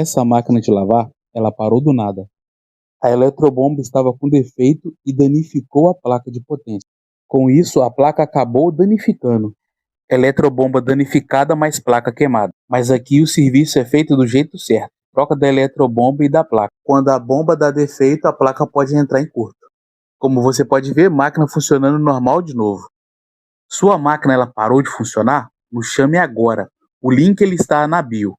Essa máquina de lavar, ela parou do nada. A eletrobomba estava com defeito e danificou a placa de potência. Com isso, a placa acabou danificando. Eletrobomba danificada mais placa queimada. Mas aqui o serviço é feito do jeito certo. Troca da eletrobomba e da placa. Quando a bomba dá defeito, a placa pode entrar em curto. Como você pode ver, máquina funcionando normal de novo. Sua máquina ela parou de funcionar? Nos chame agora. O link ele está na bio.